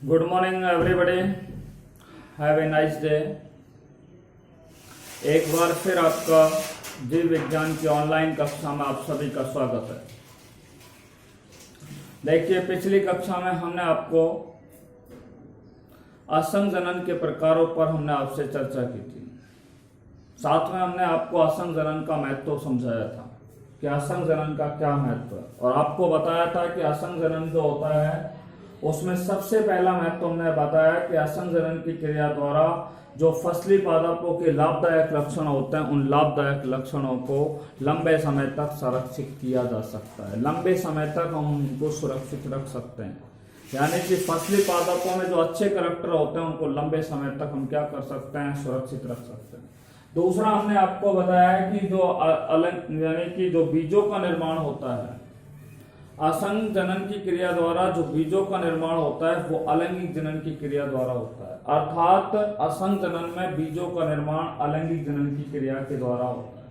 Good morning everybody, have a nice day. एक बार फिर आपका जीव विज्ञान की ऑनलाइन कक्षा में आप सभी का स्वागत है। देखिए, पिछली कक्षा में हमने आपको असंग जनन के प्रकारों पर हमने आपसे चर्चा की थी। साथ में हमने आपको असंग जनन का महत्व समझाया था कि असंग जनन का क्या महत्व है, और आपको बताया था कि असंग जनन जो होता है उसमें सबसे पहला महत्व हमने बताया कि असंग जनन की क्रिया द्वारा जो फसली पादपों के लाभदायक लक्षण होते हैं, उन लाभदायक लक्षणों को लंबे समय तक संरक्षित किया जा सकता है। लंबे समय तक हम उनको सुरक्षित रख सकते हैं, यानी कि फसली पादपों में जो अच्छे करैक्टर होते हैं उनको लंबे समय तक हम क्या कर सकते हैं, सुरक्षित रख सकते हैं। दूसरा, हमने आपको बताया कि जो यानी कि जो बीजों का निर्माण होता है, असंग जनन की क्रिया द्वारा जो बीजों का निर्माण होता है वो अलैंगिक जनन की क्रिया द्वारा होता है। अर्थात असंग जनन में बीजों का निर्माण अलैंगिक जनन की क्रिया के द्वारा होता है।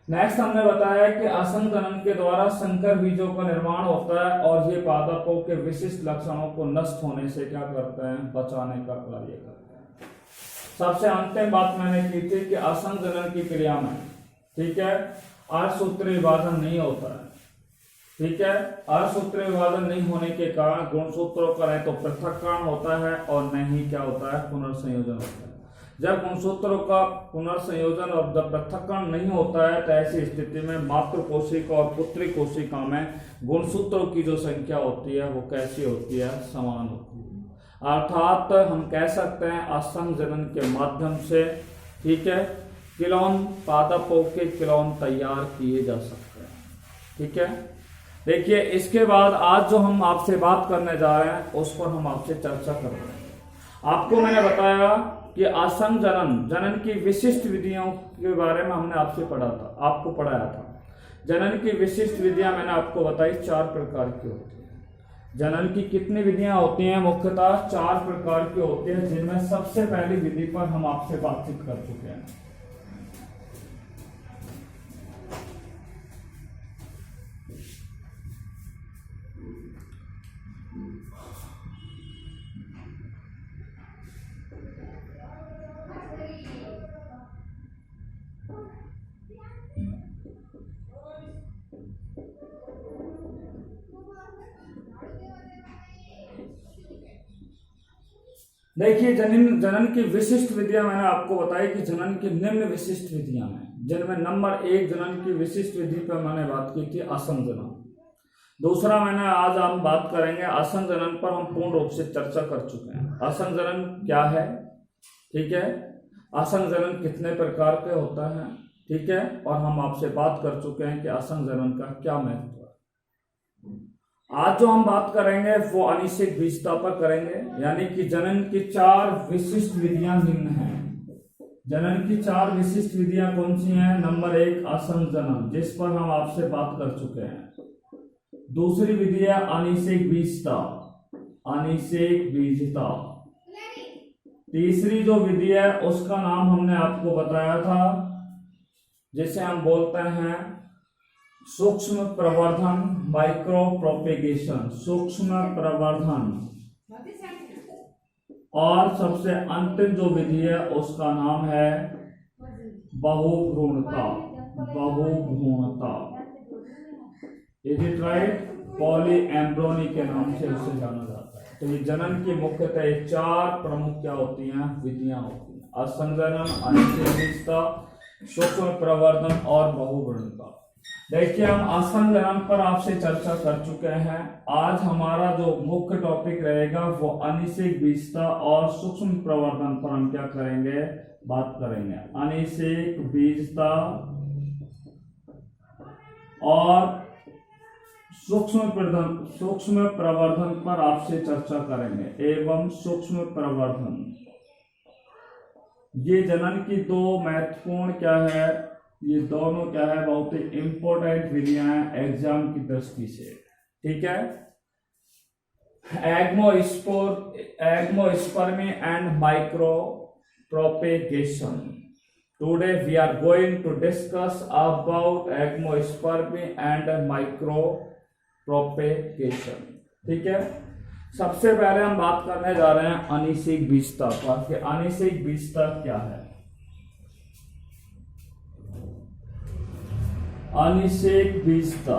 नेक्स्ट, हमने बताया कि असंग जनन के द्वारा संकर बीजों का निर्माण होता है और ये पादपों के विशिष्ट लक्षणों को नष्ट होने से क्या करते हैं, बचाने का कार्य करते हैं। सबसे अंतिम बात मैंने की थी कि असंग जनन की क्रिया में, ठीक है, अर्धसूत्री विभाजन नहीं होता है। ठीक है, अर्धसूत्री विभाजन नहीं होने के कारण गुणसूत्रों का नहीं तो पृथक्करण होता है और नहीं क्या होता है, पुनर्संयोजन होता है। जब गुणसूत्रों का पुनर्संयोजन और जब पृथक्करण नहीं होता है तो ऐसी स्थिति में मातृ कोशिका और पुत्री कोशिका में गुणसूत्रों की जो संख्या होती है वो कैसी होती है, समान होती है। अर्थात हम कह सकते हैं असंग जनन के माध्यम से, ठीक है, क्लोन पादपों के क्लोन तैयार किए जा सकते हैं। ठीक है, देखिए, इसके बाद आज जो हम आपसे बात करने जा रहे हैं उस पर हम आपसे चर्चा कर रहे हैं। आपको मैंने बताया कि असंग जनन की विशिष्ट विधियों के बारे में हमने आपसे आपको पढ़ाया था। जनन की विशिष्ट विधियां मैंने आपको बताई 4 प्रकार की होती है। जनन की कितनी विधियां होती हैं, मुख्यतः 4 प्रकार की होती है, जिनमें सबसे पहली विधि पर हम आपसे बातचीत कर चुके हैं। देखिए, जनन की विशिष्ट विधियां मैंने आपको बताई कि जनन की निम्न विशिष्ट विधियां हैं, जिनमें नंबर 1 जनन की विशिष्ट विधि पर मैंने बात की थी, असंग जनन। दूसरा, आज हम बात करेंगे असंग जनन पर। हम पूर्ण रूप से चर्चा कर चुके हैं असंग जनन क्या है, ठीक है, असंग जनन कितने प्रकार के होता है, ठीक है, और हम आपसे बात कर चुके हैं कि असंग जनन का क्या महत्व है। आज जो हम बात करेंगे वो अनिश्चित बीजता पर करेंगे, यानी कि जनन की 4 विशिष्ट विधियां निम्न हैं। जनन की 4 विशिष्ट विधियां कौन सी हैं? नंबर 1 असंग जनन, जिस पर हम आपसे बात कर चुके हैं। दूसरी विधि है अनिषेक बीजता, अनिषेक बीजता। तीसरी जो विधि है उसका नाम हमने आपको बताया था, जिसे हम बोलते हैं सूक्ष्म प्रवर्धन, माइक्रो प्रोपेगेशन, सूक्ष्म प्रवर्धन। और सबसे अंतिम जो विधि है उसका नाम है बहुभ्रूणता, बहुभ्रूणता। Is it right? पॉलीएम्ब्रोनी के नाम से उसे जाना जाता है। तो ये जनन की मुख्यतः 4 प्रमुख क्या होती हैं, विधियां होती हैं, असंग जनन, अनिषेक बीजता, सूक्ष्म प्रवर्धन और बहुभ्रूणता। देखिए, हम असंग जनन पर आपसे चर्चा कर चुके हैं। आज हमारा जो मुख्य टॉपिक रहेगा वो अनिषेक बीजता और सूक्ष्म प्रवर्धन पर हम क्या करेंगे, बात करेंगे। अनिषेक बीजता और सूक्ष्म प्रवर्धन पर आपसे चर्चा करेंगे, एवं सूक्ष्म प्रवर्धन। ये जनन की 2 महत्वपूर्ण क्या है, ये दोनों क्या है, बहुत ही इंपॉर्टेंट विधियां हैं एग्जाम की दृष्टि से। ठीक है, agamospermy and micro propagation. Today we are going to discuss about agamospermy and micro propagation. ठीक है। सबसे पहले हम बात करने जा रहे हैं अनिश्चित बीजता पर कि अनिश्चित बीजता क्या है। अनिश्चित बीजता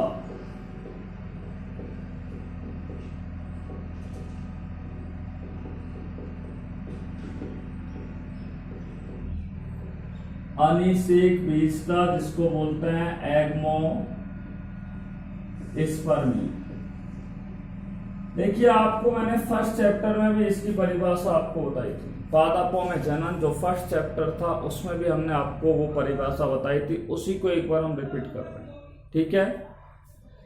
अनिश्चित बीजता जिसको बोलते हैं एग्मोस्पर्मी। देखिए आपको मैंने फर्स्ट चैप्टर में भी इसकी परिभाषा आपको बताई थी। पादपों में जनन जो फर्स्ट चैप्टर था उसमें भी हमने आपको वो परिभाषा बताई थी, उसी को एक बार हम रिपीट कर रहे हैं। ठीक है,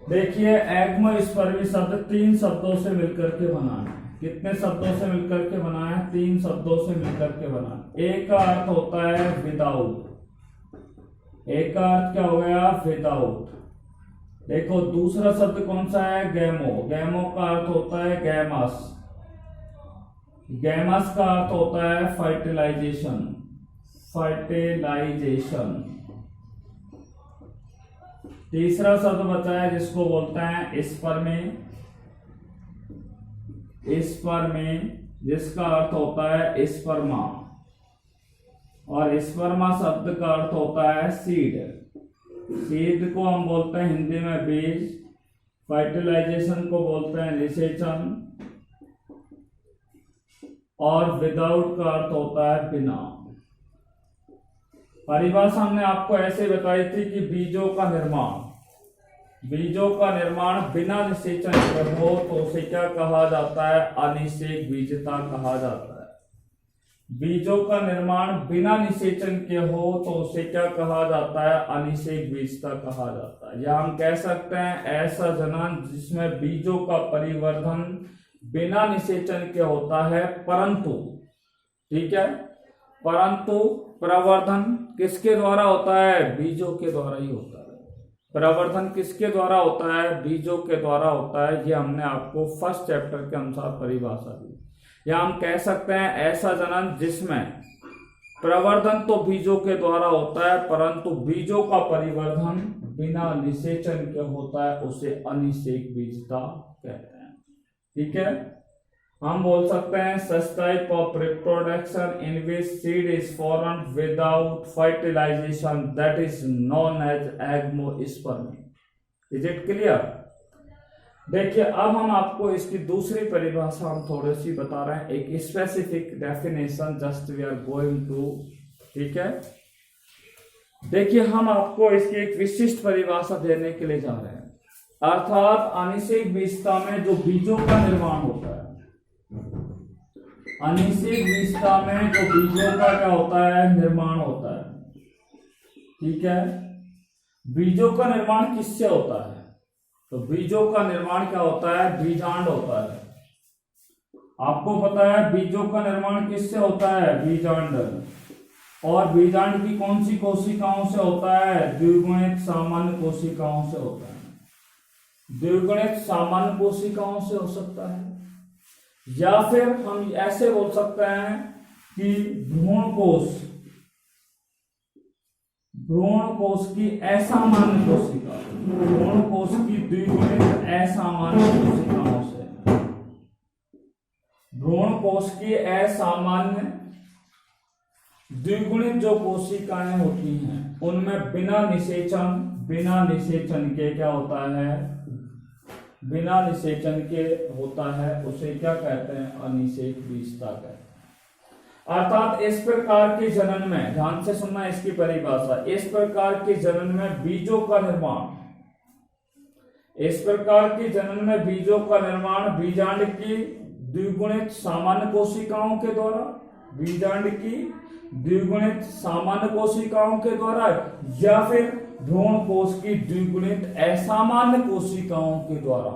देखिए एग्मोस्पर्मी शब्द 3 शब्दों से मिलकर के बना है। कितने शब्दों से मिलकर के बना है? 3 शब्दों से मिलकर के बना है। एक का अर्थ होता है विदाउट, एक का अर्थ क्या हो गया? विदाउट। देखो दूसरा शब्द कौन सा है? गैमो, गैमो का अर्थ होता है गैमस, गैमस का अर्थ होता है फर्टिलाइजेशन, फर्टिलाइजेशन। तीसरा शब्द बचा है जिसको बोलते हैं स्पर्मी, स्पर्मी जिसका अर्थ होता है स्पर्मा, और स्पर्मा शब्द का अर्थ होता है सीड। सीड को हम बोलते हैं हिंदी में बीज, फर्टिलाइजेशन को बोलते हैं निषेचन, और विदाउट का अर्थ होता है बिना। परिभाषा हमने आपको ऐसे बताई थी कि बीजों का निर्माण, बीजों का निर्माण बिना निषेचन के हो तो उसे क्या कहा जाता है? अनिषेक बीजता कहा जाता है। बीजों का निर्माण बिना निषेचन के हो तो उसे क्या कहा जाता है? अनिषेक बीजता कहा जाता है। या हम कह सकते हैं ऐसा जनन जिसमें बीजों का परिवर्धन बिना निषेचन के होता है, परंतु, ठीक है, परंतु प्रवर्धन किसके द्वारा होता है? बीजों के द्वारा ही होता है। प्रवर्धन किसके द्वारा होता है? बीजों के द्वारा होता है। ये हमने आपको फर्स्ट चैप्टर के अनुसार परिभाषा दी। या हम कह सकते हैं ऐसा जनन जिसमें प्रवर्धन तो बीजों के द्वारा होता है, परंतु बीजों का परिवर्धन बिना निषेचन के होता है, उसे अनिषेक बीजता कहते हैं। ठीक है, हम बोल सकते हैं such type of reproduction in which seed is formed without fertilization that is known as agamospermy. Is it clear? देखिए अब हम आपको इसकी दूसरी परिभाषा हम थोड़ी सी बता रहे हैं, एक specific definition just we are going to. ठीक है, देखिए हम आपको इसकी एक विशिष्ट परिभाषा देने के लिए जा रहे हैं। अर्थात अनिषेक बीजता में जो बीजों का निर्माण होता है, अनिषेक बीजता में जो बीजों का क्या होता है? निर्माण होता है। ठीक है, बीजों का निर्माण किससे होता है? तो बीजों का निर्माण क्या होता है? बीजांड होता है। आपको पता है बीजों का निर्माण किससे होता है? बीजांड। और बीजांड की कौन सी कोशिकाओं से होता है? द्विगुणित सामान्य कोशिकाओं से होता है। द्विगुणित सामान्य कोशिकाओं से हो सकता है, या फिर हम ऐसे बोल सकते हैं कि भ्रूण कोश की असामान्य कोशिका, भ्रूण कोश की द्विगुणित असामान्य कोशिकाओं से, भ्रूण कोश की असामान्य द्विगुणित जो कोशिकाएं होती हैं उनमें बिना निषेचन के क्या होता है? बिना निषेचन के होता है, उसे क्या कहते हैं? अनिषेक बीजता कहते हैं। अर्थात इस प्रकार के जनन में, ध्यान से सुनना इसकी परिभाषा, इस प्रकार के जनन में बीजों का निर्माण, इस प्रकार के जनन में बीजों का निर्माण बीजांड की द्विगुणित सामान्य कोशिकाओं के द्वारा, बीजांड की द्विगुणित सामान्य कोशिकाओं के द्वारा, या फिर भ्रूण कोश की द्विगुणित असामान्य कोशिकाओं के द्वारा,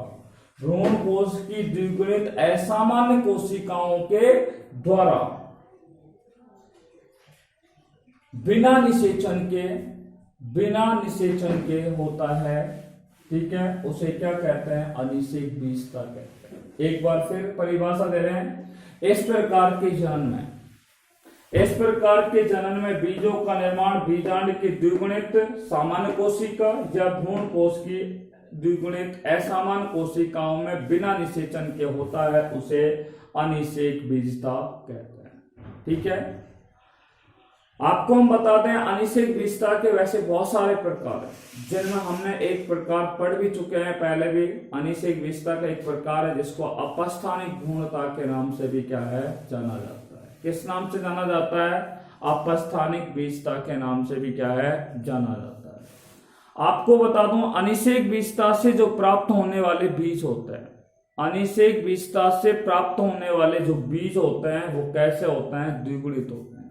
भ्रूण कोश की द्विगुणित असामान्य कोशिकाओं के द्वारा बिना निषेचन के होता है। ठीक है, उसे क्या कहते हैं? अनिषेक बीजता कहते हैं। एक बार फिर परिभाषा दे रहे हैं, इस प्रकार के जनन में बीजों का निर्माण बीजांड की द्विगुणित सामान्य कोशिका या भ्रूण कोश की द्विगुणित असमान कोशिकाओं में बिना निषेचन के होता है उसे अनिषेक बीजता कहते हैं। ठीक है, आपको हम बता दें अनिषेक बीजता के वैसे बहुत सारे प्रकार हैं, जिनमें हमने एक प्रकार पढ़ भी चुके हैं पहले भी। अनिषेक बीजता का एक प्रकार है जिसको अपस्थानिक भ्रूणता के नाम से भी क्या है जाना जाता है। किस नाम से जाना जाता है? अपस्थानिक बीजता के नाम से भी क्या है जाना जाता है। आपको बता दूं अनिषेक बीजता से जो प्राप्त होने वाले बीज होते हैं, अनिषेक बीजता से प्राप्त होने वाले जो बीज होते हैं वो कैसे होते हैं? द्विगुणित होते हैं।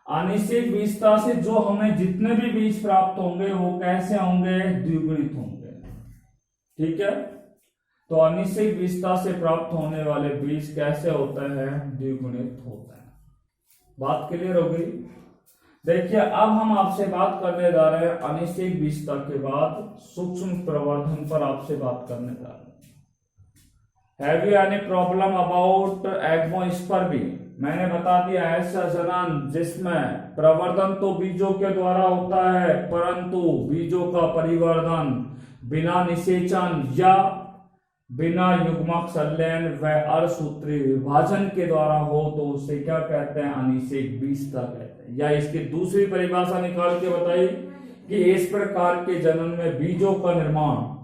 अनिषेक बीजता से जो हमें जितने भी बीज प्राप्त होंगे वो कैसे होंगे? द्विगुणित होंगे। ठीक है, तो अनिषेक बीजता से प्राप्त होने वाले बीज कैसे होते हैं? द्विगुणित होते हैं। बात क्लियर हो गई? देखिए अब हम आपसे बात करने जा रहे हैं अनिषेक बीजता के बाद सूक्ष्म प्रवर्धन पर आपसे बात करने जा रहे हैं। Have you any problem about agamospermy? मैंने बता दिया ऐसा जनन जिसमें प्रवर्धन तो बीजों के द्वारा होता है, परंतु बीजों का परिवर्धन बिना निषेचन या बिना युग्मक संलयन व अर्धसूत्री विभाजन के द्वारा हो तो उसे क्या कहते हैं? अनिषेक बीजता कहते हैं। या इसकी दूसरी परिभाषा निकाल के बताइए कि इस प्रकार के जनन में बीजों का निर्माण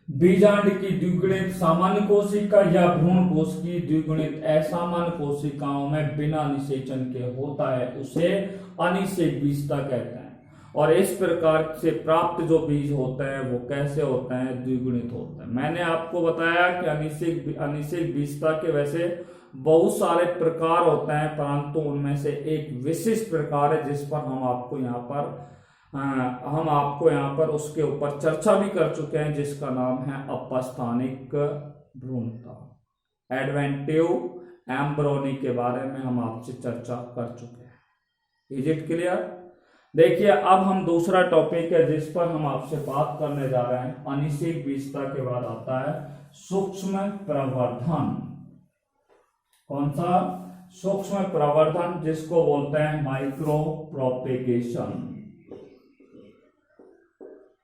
बीजांड की द्विगुणित सामान्य कोशिका या भ्रूण कोश की द्विगुणित असामान्य कोशिकाओं में बिना निषेचन के होता है उसे अनिषेक बीजता कहते हैं। और इस प्रकार से प्राप्त जो बीज होते हैं वो कैसे होते हैं? द्विगुणित होते हैं। मैंने आपको बताया कि अनिषेक बीजता के वैसे बहुत सारे प्रकार होते हैं, परंतु उनमें से एक विशिष्ट प्रकार है जिस पर हम आपको यहाँ पर उसके ऊपर चर्चा भी कर चुके हैं, जिसका नाम है अपस्थानिक भ्रूणता। एडवेंटिव एम्ब्रोनी के बारे में हम आपसे चर्चा कर चुके हैं। Is it clear? देखिए अब हम दूसरा टॉपिक है जिस पर हम आपसे बात करने जा रहे हैं। अनिषेक बीजता के बाद आता है सूक्ष्म प्रवर्धन। कौन सा? सूक्ष्म प्रवर्धन, जिसको बोलते हैं माइक्रो प्रोपेगेशन।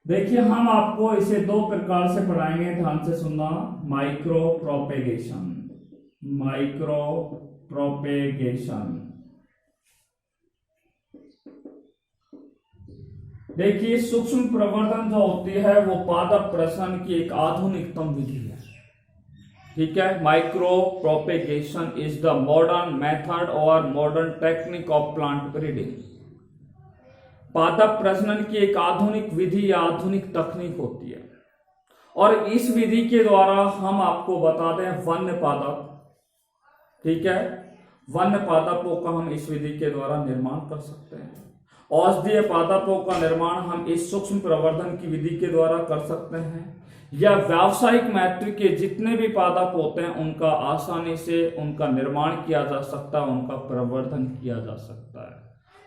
देखिए हम आपको इसे दो प्रकार से पढ़ाएंगे, ध्यान से सुनना। Micro propagation, micro propagation. देखिए सूक्ष्म प्रवर्धन जो होती है वो पादप प्रसरण की एक आधुनिकतम विधि है। ठीक है, micro propagation is the modern method और modern technique of plant breeding. पादप प्रजनन की एक आधुनिक विधि या आधुनिक तकनीक होती है और इस विधि के द्वारा हम आपको बता दें वन्य पादप, ठीक है, वन्य पादपों का हम इस विधि के द्वारा निर्माण कर सकते हैं। औषधीय पादपों का निर्माण हम इस सूक्ष्म प्रवर्धन की विधि के द्वारा कर सकते हैं, या व्यावसायिक महत्व के जितने भी पादप होते हैं उनका आसानी से उनका निर्माण किया जा सकता है, उनका प्रवर्धन किया जा सकता है।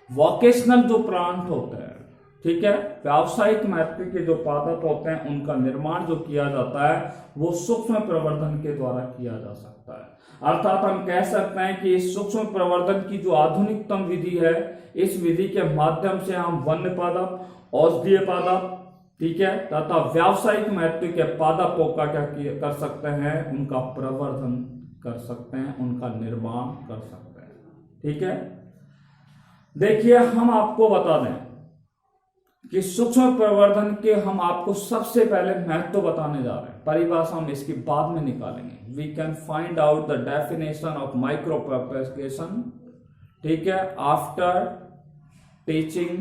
वोकेशनल जो प्लांट होते हैं, ठीक है, व्यावसायिक महत्व के जो पादप होते हैं उनका निर्माण जो किया जाता है वो सूक्ष्म प्रवर्धन के द्वारा किया जा सकता है। अर्थात हम कह सकते हैं कि इस सूक्ष्म प्रवर्धन की जो आधुनिकतम विधि है, इस विधि के माध्यम से हम वन्य पादप, औषधीय पादप, ठीक है, तथा व्यावसायिक महत्व के पादपों का क्या कर सकते हैं, उनका प्रवर्धन कर सकते हैं, उनका निर्माण कर सकते हैं। ठीक है, देखिए हम आपको बता दें कि सूक्ष्म प्रवर्धन के हम आपको सबसे पहले महत्व बताने जा रहे हैं। परिभाषा हम इसकी बाद में निकालेंगे। We can find out the definition of micro propagation, ठीक है, after teaching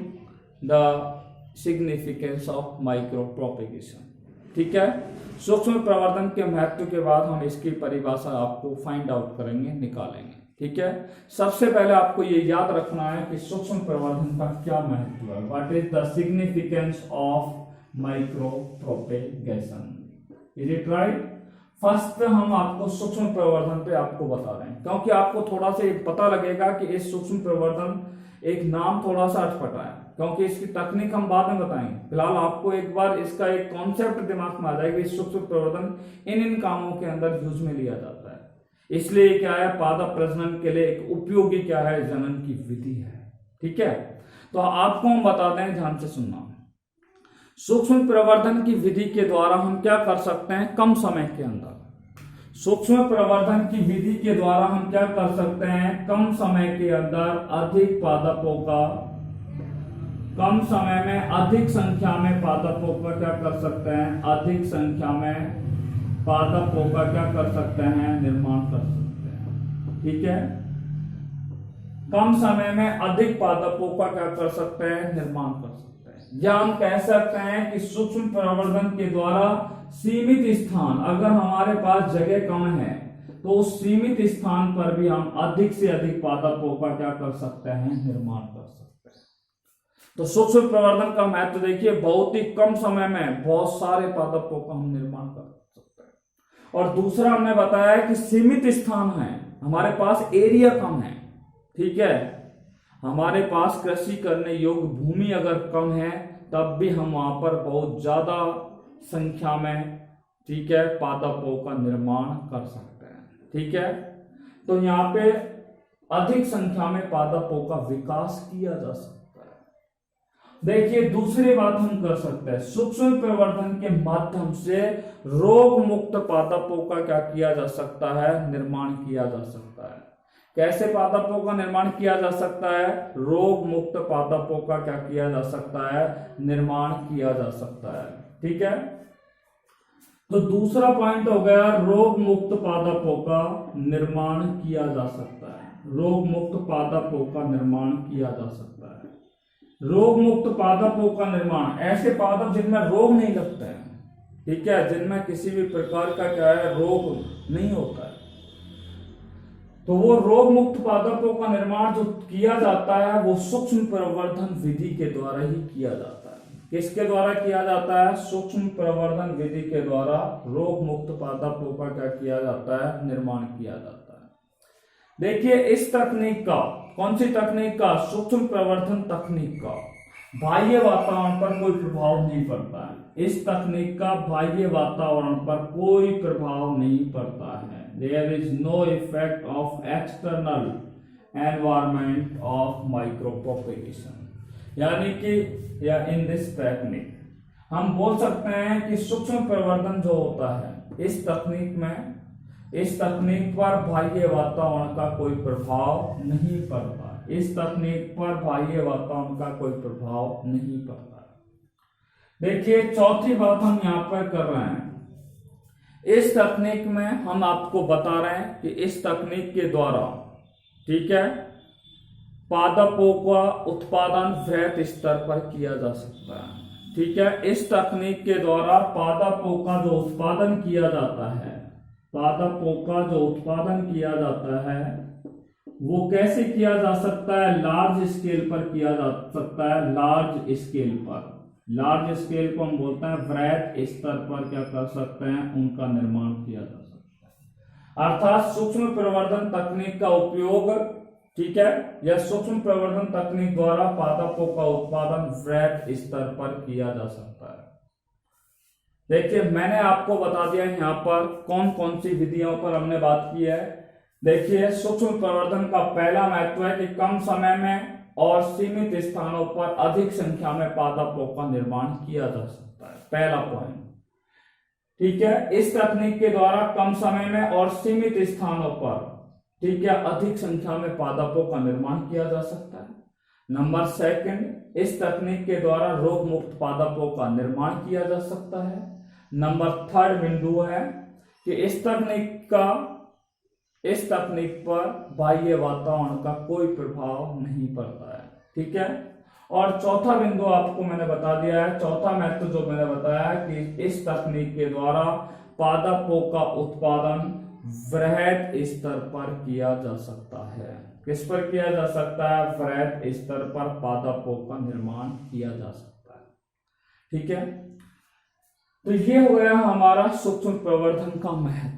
the significance of micro propagation. ठीक है, सूक्ष्म प्रवर्धन के महत्व के बाद हम इसकी परिभाषा आपको फाइंड आउट करेंगे, निकालेंगे। ठीक है, सबसे पहले आपको ये याद रखना है कि सूक्ष्म प्रवर्धन का क्या महत्व है। What is the significance of micro propagation? Is it right? First हम आपको सूक्ष्म प्रवर्धन पे आपको बता रहे हैं, क्योंकि आपको थोड़ा सा पता लगेगा कि इस सूक्ष्म प्रवर्धन एक नाम थोड़ा सा अटपटा है, क्योंकि इसकी तकनीक हम बाद में बताएंगे। फिलहाल आपको एक बार इसका एक कॉन्सेप्ट दिमाग में आ जाएगा। इस सूक्ष्म प्रवर्धन इन कामों के अंदर यूज में लिया जाता है, इसलिए क्या है, पादप प्रजनन के लिए एक उपयोगी क्या है, जनन की विधि है। ठीक है, तो आपको हम बता दें, ध्यान से सुनना। सूक्ष्म प्रवर्धन की विधि के द्वारा हम क्या कर सकते हैं, कम समय के अंदर, सूक्ष्म प्रवर्धन की विधि के द्वारा हम क्या कर सकते हैं, कम समय के अंदर अधिक पादपों का, कम समय में अधिक संख्या में पादपों का क्या कर सकते हैं, अधिक संख्या में पादपों का क्या कर सकते हैं, निर्माण कर सकते हैं। ठीक है, कम समय में अधिक पादपों का क्या कर सकते हैं, निर्माण कर सकते हैं। या हम कह सकते हैं कि सूक्ष्म प्रवर्धन के द्वारा सीमित स्थान, अगर हमारे पास जगह कम है तो उस सीमित स्थान पर भी हम अधिक से अधिक पादपों का क्या कर सकते हैं, निर्माण कर सकते हैं। तो सूक्ष्म प्रवर्धन का महत्व देखिए, बहुत ही कम समय में बहुत सारे पादपों का हम निर्माण कर सकते हैं। और दूसरा हमने बताया कि सीमित स्थान है, हमारे पास एरिया कम है। ठीक है, हमारे पास कृषि करने योग्य भूमि अगर कम है तब भी हम वहां पर बहुत ज्यादा संख्या में, ठीक है, पादपों का निर्माण कर सकते हैं। ठीक है, तो यहाँ पे अधिक संख्या में पादपों का विकास किया जा सकता है। देखिए दूसरी बात हम कर सकते हैं, सूक्ष्म प्रवर्धन के माध्यम से रोग मुक्त पादपों का क्या किया जा सकता है, निर्माण किया जा सकता है। कैसे पादपों का निर्माण किया जा सकता है, रोग मुक्त पादपों का क्या किया जा सकता है, निर्माण किया जा सकता है। ठीक है, तो दूसरा पॉइंट हो गया, रोग मुक्त पादपों का निर्माण किया जा सकता है। रोग मुक्त पादपों का निर्माण किया जा सकता है। रोग मुक्त पादपों का निर्माण, ऐसे पादप जिनमें रोग नहीं लगते हैं, ठीक है, जिनमें किसी भी प्रकार का क्या है, रोग नहीं होता है, तो वो रोग मुक्त पादपों का निर्माण जो किया जाता है वो सूक्ष्म प्रवर्धन विधि के द्वारा ही किया जाता है। किसके द्वारा किया जाता है, सूक्ष्म प्रवर्धन विधि के द्वारा रोग मुक्त पादपों का क्या किया जाता है, निर्माण किया जाता है। देखिए इस तकनीक का, कौन सी तकनीक का, सूक्ष्म प्रवर्धन तकनीक का बाह्य वातावरण पर कोई प्रभाव नहीं पड़ता है। इस तकनीक का बाह्य वातावरण पर कोई प्रभाव नहीं पड़ता है। There is no effect of external environment of micropropagation। यानी कि या इन दिस टेक्निक हम बोल सकते हैं कि सूक्ष्म प्रवर्धन जो होता है इस तकनीक में, इस तकनीक पर बाह्य वातावरण का कोई प्रभाव नहीं पड़ता। इस तकनीक पर बाह्य वातावरण का कोई प्रभाव नहीं पड़ता। देखिए चौथी बात हम यहाँ पर कर रहे हैं, इस तकनीक में हम आपको बता रहे हैं कि इस तकनीक के द्वारा, ठीक है, पादपों का उत्पादन वृहत स्तर पर किया जा सकता है। ठीक है, इस तकनीक के द्वारा पादपों का जो उत्पादन किया जाता है, पादपों का जो उत्पादन किया जाता है वो कैसे किया जा सकता है, लार्ज स्केल पर किया जा सकता है। लार्ज स्केल पर, लार्ज स्केल को हम बोलते हैं वृहत स्तर पर क्या कर सकते हैं, उनका निर्माण किया जा सकता है। अर्थात सूक्ष्म प्रवर्धन तकनीक का उपयोग, ठीक है, यह सूक्ष्म प्रवर्धन तकनीक द्वारा पादपों का उत्पादन वृहत स्तर पर किया जा सकता है। देखिए मैंने आपको बता दिया यहाँ पर कौन कौन सी विधियों पर हमने बात की है। देखिए सूक्ष्म प्रवर्धन का पहला महत्व है कि कम समय में और सीमित स्थानों पर अधिक संख्या में पादपों का निर्माण किया जा सकता है, पहला पॉइंट। ठीक है, इस तकनीक के द्वारा कम समय में और सीमित स्थानों पर, ठीक है, अधिक संख्या में पादपों का निर्माण किया जा सकता है। नंबर सेकंड, इस तकनीक के द्वारा रोग मुक्त पादपों का निर्माण किया जा सकता है। नंबर थर्ड बिंदु है कि इस तकनीक पर बाह्य वातावरण का कोई प्रभाव नहीं पड़ता है। ठीक है, और चौथा बिंदु आपको मैंने बता दिया है, चौथा महत्व जो मैंने बताया कि इस तकनीक के द्वारा पादपों का उत्पादन वृहत स्तर पर किया जा सकता है। किस पर किया जा सकता है, वृहत स्तर पर पादपों का निर्माण किया जा सकता है। ठीक है, तो ये हो गया हमारा सूक्ष्म प्रवर्धन का महत्व।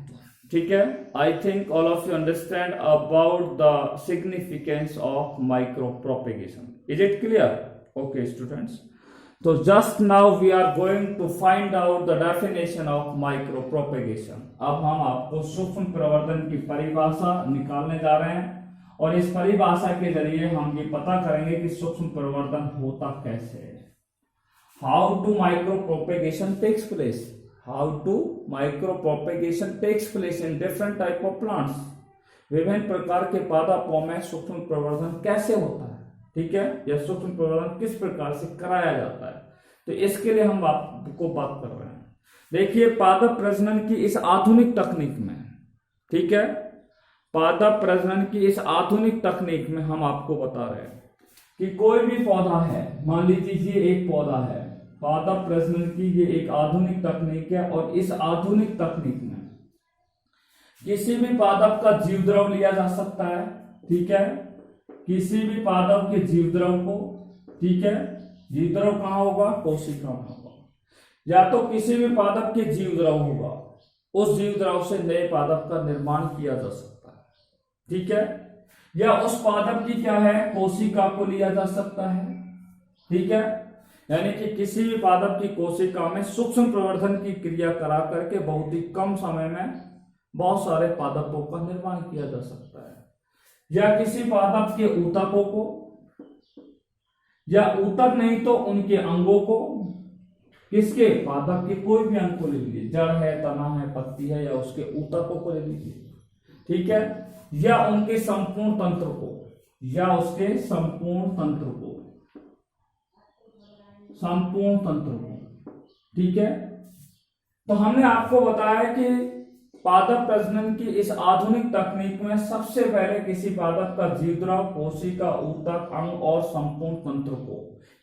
ठीक है, I think all of you understand about the significance of micro propagation. Is it clear? Okay students, तो just now we are going to find out the definition of micro propagation. अब हम आपको सूक्ष्म प्रवर्धन की परिभाषा निकालने जा रहे हैं और इस परिभाषा के जरिए हम ये पता करेंगे कि सूक्ष्म प्रवर्धन होता कैसे है। How to micro propagation takes place, how to micro propagation takes place in different type of plants, विभिन्न प्रकार के पादपों में सूक्ष्म प्रवर्धन कैसे होता है, ठीक है, यह सूक्ष्म प्रवर्धन किस प्रकार से कराया जाता है। तो इसके लिए हम आपको बात कर रहे हैं। देखिए पादप प्रजनन की इस आधुनिक तकनीक में, ठीक है, पादप प्रजनन की इस आधुनिक तकनीक में हम आपको बता रहे हैं कि कोई भी पौधा है, मान लीजिए ये एक पौधा है, पादप प्रजनन की ये एक आधुनिक तकनीक है और इस आधुनिक तकनीक में किसी भी पादप का जीव द्रव लिया जा सकता है, ठीक है, किसी भी पादप के जीव द्रव को, ठीक है, जीव द्रव कहां होगा, कोशिका में होगा, या तो किसी भी पादप के जीव द्रव होगा, उस जीव द्रव से नए पादप का निर्माण किया जा सकता है, ठीक है, या उस पादप की क्या है, कोशिका को लिया जा सकता है, ठीक है, यानी कि किसी भी पादप की कोशिका में सूक्ष्म प्रवर्धन की क्रिया करा करके बहुत ही कम समय में बहुत सारे पादपों का निर्माण किया जा सकता है, या किसी पादप के ऊतकों को, या ऊतक नहीं तो उनके अंगों को, किसके, पादप के कोई भी अंग को ले लीजिए, जड़ है, तना है, पत्ती है, या उसके ऊतकों को ले लीजिए, ठीक है, या उनके संपूर्ण तंत्र को, या उसके संपूर्ण तंत्र को, संपूर्ण तंत्र को, ठीक है। तो हमने आपको बताया कि पादप प्रजनन की इस आधुनिक तकनीक में सबसे पहले किसी पादप का जीवद्रव, कोशिका, ऊतक, अंग और संपूर्ण तंत्र को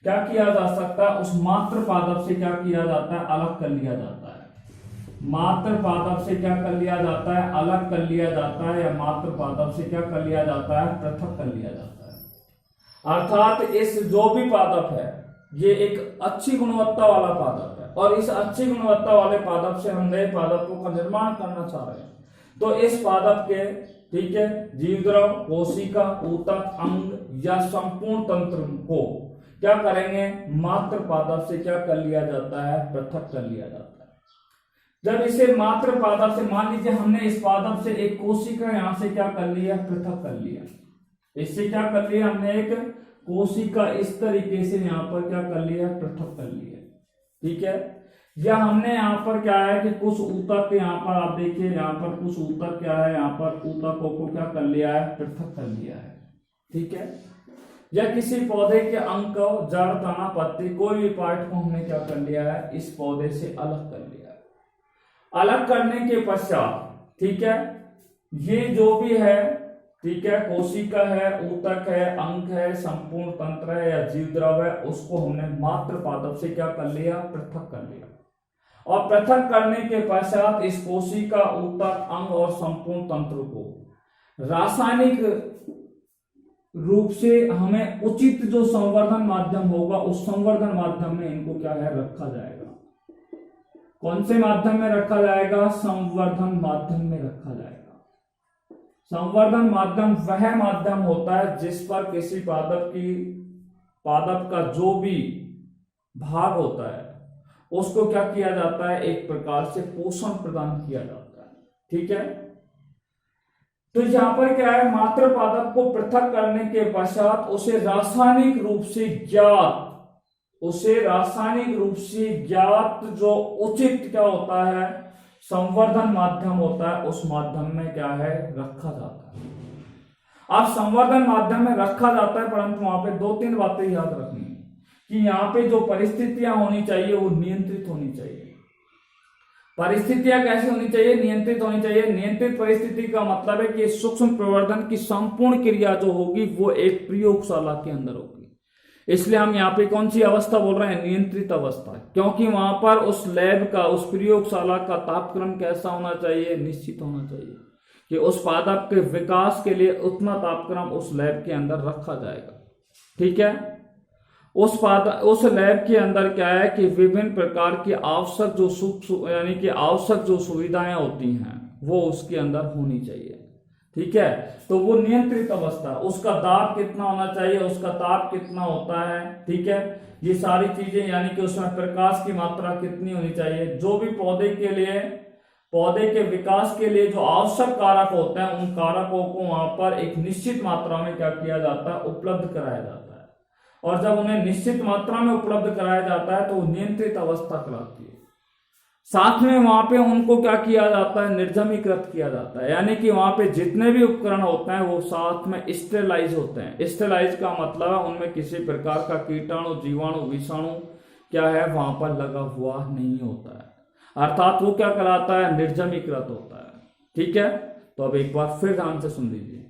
क्या किया जा सकता है, उस मात्र पादप से क्या किया जाता है, अलग कर लिया जाता है। मात्र पादप से क्या कर लिया जाता है, अलग कर लिया जाता है, या मात्र पादप से क्या कर लिया जाता है, पृथक कर लिया जाता है। अर्थात इस जो भी पादप है ये एक अच्छी गुणवत्ता वाला पादप है और इस अच्छी गुणवत्ता वाले पादप से हम नए पादपों का निर्माण करना चाह रहे हैं, तो इस पादप के, ठीक है, जीवद्रव, कोशिका, ऊतक, अंग या संपूर्ण तंत्र को क्या करेंगे, मात्र पादप से क्या कर लिया जाता है, पृथक कर लिया जाता है। जब इसे मात्र पादप से, मान लीजिए हमने इस पादप से एक कोशिका यहां से क्या कर लिया, पृथक कर लिया, इससे क्या कर लिया हमने, एक कोशिका इस तरीके से यहां पर क्या कर लिया, पृथक कर लिया, ठीक है, या हमने यहां पर क्या है कि कुछ ऊतक, यहां पर आप देखिए यहां पर कुछ ऊतक क्या है, यहां पर ऊतकों को क्या कर लिया है, पृथक कर लिया है, ठीक है, या किसी पौधे के अंग को, जड़, तना, पत्ती, कोई भी पार्ट को हमने क्या कर लिया है, इस पौधे से अलग कर लिया है। अलग करने के पश्चात, ठीक है, ये जो भी है, ठीक है, कोशिका है, ऊतक है, अंग है, संपूर्ण तंत्र है या जीवद्रव है, उसको हमने मात्र पादप से क्या कर लिया, पृथक कर लिया। और पृथक करने के पश्चात इस कोशिका, ऊतक, अंग और संपूर्ण तंत्र को रासायनिक रूप से हमें उचित जो संवर्धन माध्यम होगा, उस संवर्धन माध्यम में इनको क्या है, रखा जाएगा। कौन से माध्यम में रखा जाएगा, संवर्धन माध्यम में रखा जाएगा। संवर्धन माध्यम वह माध्यम होता है जिस पर किसी पादप का जो भी भाग होता है उसको क्या किया जाता है, एक प्रकार से पोषण प्रदान किया जाता है, ठीक है। तो यहां पर क्या है, मात्र पादप को पृथक करने के पश्चात उसे रासायनिक रूप से ज्ञात जो उचित क्या होता है, संवर्धन माध्यम होता है, उस माध्यम में क्या है, रखा जाता है। अब संवर्धन माध्यम में रखा जाता है, परंतु वहां पे 2-3 बातें याद रखनी है कि यहाँ पे जो परिस्थितियां होनी चाहिए वो नियंत्रित होनी चाहिए। परिस्थितियां कैसी होनी चाहिए, नियंत्रित होनी चाहिए। नियंत्रित परिस्थिति का मतलब है कि सूक्ष्म प्रवर्धन की संपूर्ण क्रिया जो होगी वो एक प्रयोगशाला के अंदर होगी। इसलिए हम यहाँ पे कौन सी अवस्था बोल रहे हैं, नियंत्रित अवस्था, क्योंकि वहां पर उस लैब का, उस प्रयोगशाला का तापक्रम कैसा होना चाहिए, निश्चित होना चाहिए कि उस पादप के विकास के लिए उतना तापक्रम उस लैब के अंदर रखा जाएगा, ठीक है। उस लैब के अंदर क्या है कि विभिन्न प्रकार की आवश्यक जो यानी कि आवश्यक जो सुविधाएं होती हैं वो उसके अंदर होनी चाहिए, ठीक है। तो वो नियंत्रित अवस्था, उसका दाब कितना होना चाहिए, उसका ताप कितना होता है, ठीक है, ये सारी चीजें, यानी कि उसमें प्रकाश की मात्रा कितनी होनी चाहिए, जो भी पौधे के विकास के लिए जो आवश्यक कारक होते हैं उन कारकों को वहां पर एक निश्चित मात्रा में क्या किया जाता है, उपलब्ध कराया जाता है। और जब उन्हें निश्चित मात्रा में उपलब्ध कराया जाता है तो वो नियंत्रित अवस्था कहलाती है। साथ में वहां पे उनको क्या किया जाता है, निर्जमीकृत किया जाता है, यानी कि वहां पे जितने भी उपकरण होते हैं वो साथ में स्टेलाइज होते हैं। स्टेलाइज का मतलब है उनमें किसी प्रकार का कीटाणु, जीवाणु, विषाणु क्या है वहां पर लगा हुआ नहीं होता है, अर्थात वो क्या कहलाता है, निर्जमीकृत होता है। ठीक है, तो अब एक बार फिर ध्यान से सुन लीजिए।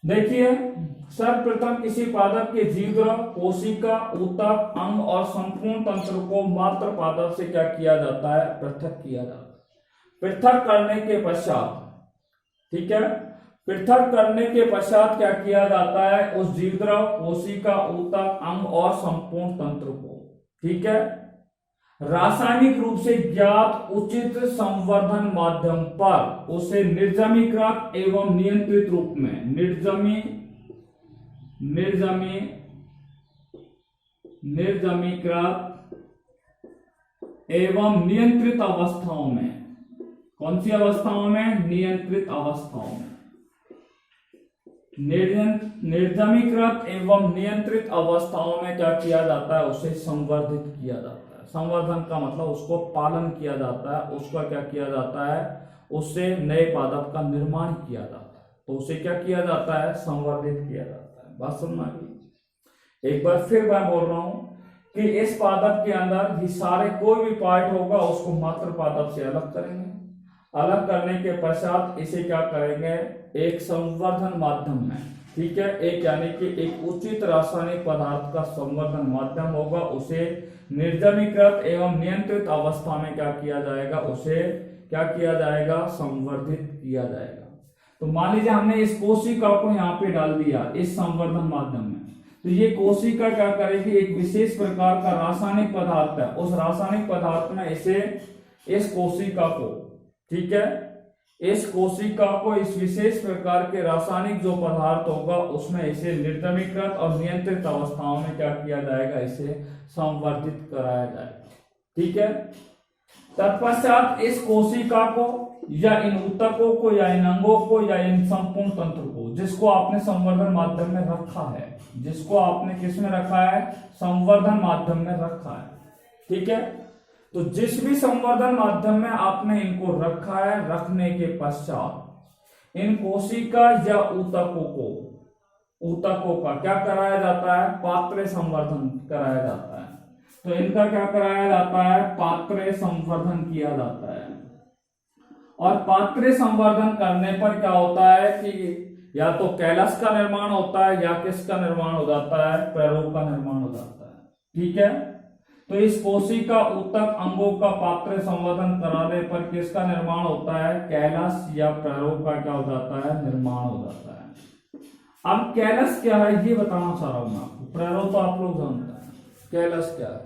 देखिए, सर्वप्रथम किसी पादप के जीवद्रव, कोशिका, ऊतक, अंग और संपूर्ण तंत्र को मात्र पादप से क्या किया जाता है, पृथक किया जाता है। पृथक करने के पश्चात, ठीक है, पृथक करने के पश्चात क्या किया जाता है, उस जीवद्रव, कोशिका, ऊतक, अंग और संपूर्ण तंत्र को, ठीक है, रासायनिक रूप से ज्ञात उचित संवर्धन माध्यम पर उसे निर्जमीकृत एवं नियंत्रित रूप में निर्जमीकृत एवं नियंत्रित अवस्थाओं में, कौन सी अवस्थाओं में, नियंत्रित अवस्थाओं में, निर्जमीकृत एवं नियंत्रित अवस्थाओं में क्या किया जाता है, उसे संवर्धित किया जाता है। संवर्धन का मतलब उसको पालन किया जाता है, उसका क्या किया जाता है, उससे नए पादप का निर्माण किया जाता है, तो उसे क्या किया जाता है, संवर्धित किया जाता है। बात समझ में? एक बार फिर मैं बोल रहा हूं कि इस पादप के अंदर ये सारे कोई भी पार्ट होगा उसको मात्र पादप से अलग करेंगे। अलग करने के पश्चात इसे क्या करेंगे, एक संवर्धन माध्यम में, ठीक है, एक यानी कि एक उचित रासायनिक पदार्थ का संवर्धन माध्यम होगा, उसे निर्जमीकृत एवं नियंत्रित अवस्था में क्या किया जाएगा, उसे क्या किया जाएगा, संवर्धित किया जाएगा। तो मान लीजिए हमने इस कोशिका को यहाँ पे डाल दिया इस संवर्धन माध्यम में, तो ये कोशिका क्या करेगी, एक विशेष प्रकार का रासायनिक पदार्थ है, उस रासायनिक पदार्थ में इसे, इस कोशिका को, ठीक है, इस कोशिका को इस विशेष प्रकार के रासायनिक जो पदार्थ होगा उसमें इसे निर्जमीकृत और नियंत्रित अवस्थाओं में क्या किया जाएगा, इसे संवर्धित कराया जाएगा। ठीक है, तत्पश्चात इस कोशिका को या इन ऊतकों को या इन अंगों को या इन संपूर्ण तंत्र को, जिसको आपने संवर्धन माध्यम में रखा है, जिसको आपने किस में रखा है, संवर्धन माध्यम में रखा है, ठीक है, तो जिस भी संवर्धन माध्यम में आपने इनको रखा है, रखने के पश्चात इन कोशिका या ऊतकों का क्या कराया जाता है, पात्रे संवर्धन कराया जाता है। तो इनका क्या कराया जाता है, पात्रे संवर्धन किया जाता है। और पात्रे संवर्धन करने पर क्या होता है कि या तो कैलस का निर्माण होता है या किसका निर्माण हो जाता है, प्ररोग का निर्माण हो जाता है। ठीक है, तो इस कोशिका, ऊतक, अंगों का पात्र संवर्धन कराने पर किसका निर्माण होता है, कैलस या प्ररोग का क्या हो जाता है, निर्माण हो जाता है। अब कैलस क्या है ये बताना चाह रहा हूं मैं आपको, प्ररोग तो आप लोग जानते हैं, कैलस क्या है।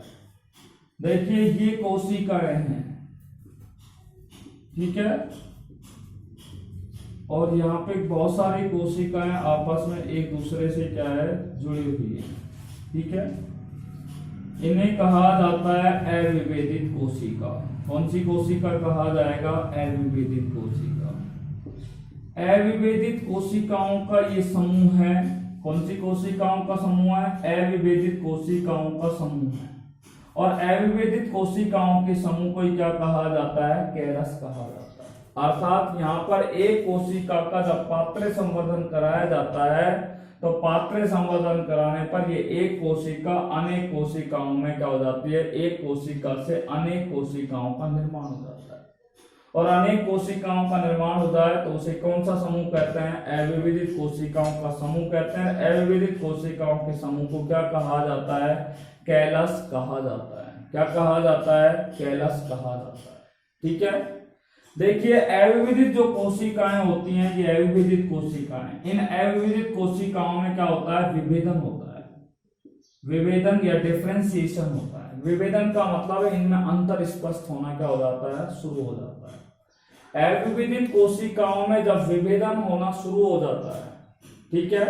देखिए ये कोशिकाएं हैं, ठीक है, और यहाँ पे बहुत सारी कोशिकाएं आपस में एक दूसरे से क्या है, जुड़ी हुई है। ठीक है, इन्हें कहा जाता है अविभेदित कोशिका। कौन सी कोशिका कहा जाएगा, अविभेदित कोशिका। अविभेदित कोशिकाओं का ये समूह है, कौन सी कोशिकाओं का समूह है, अविभेदित कोशिकाओं का समूह है। और अविभेदित कोशिकाओं के समूह को क्या कहा जाता है, कैलस कहा जाता है। अर्थात यहाँ पर एक कोशिका का जब पात्र संवर्धन कराया जाता है तो पात्र संवर्धन कराने पर ये एक कोशिका अनेक कोशिकाओं में क्या हो जाती है, एक कोशिका से अनेक कोशिकाओं का निर्माण हो जाता है। और अनेक कोशिकाओं का निर्माण होता है तो उसे कौन सा समूह कहते हैं, अविभेदित कोशिकाओं का समूह कहते हैं। अविभेदित कोशिकाओं के समूह को क्या कहा जाता है, कैलस कहा जाता है। क्या कहा जाता है, कैलस कहा जाता है। ठीक है, देखिए अविभेदित जो कोशिकाएं होती हैं, ये अविभेदित कोशिकाएं, इन अविभेदित कोशिकाओं में क्या होता है, विभेदन होता है। विभेदन या डिफरेंशिएशन होता है। विभेदन का मतलब है इनमें अंतर स्पष्ट होना क्या हो जाता है, शुरू हो जाता है। अविभेदित कोशिकाओं में जब विभेदन होना शुरू हो जाता है, ठीक है,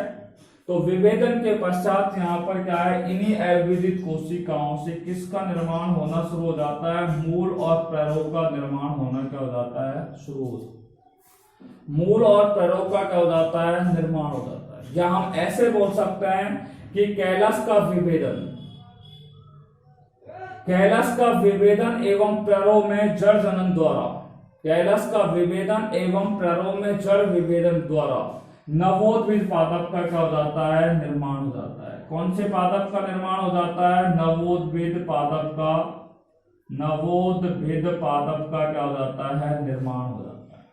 तो विभेदन के पश्चात यहाँ पर क्या है, इन्हीं अविभेदित कोशिकाओं से किसका निर्माण होना शुरू हो जाता है, मूल और प्ररोग का निर्माण होना क्या हो जाता है, शुरू हो जाता है। मूल और प्ररोग का क्या हो जाता है, निर्माण हो जाता है। या हम ऐसे बोल सकते हैं कि कैलस का विभेदन एवं प्ररोह में जड़ जनन द्वारा, कैलस का विभेदन एवं प्ररोह में जड़ विभेदन द्वारा नवोद्भिद पादप का क्या हो जाता है, निर्माण हो जाता है। कौन से पादप का निर्माण हो जाता है, नवोद्भिद पादप का क्या हो जाता है, निर्माण हो जाता है।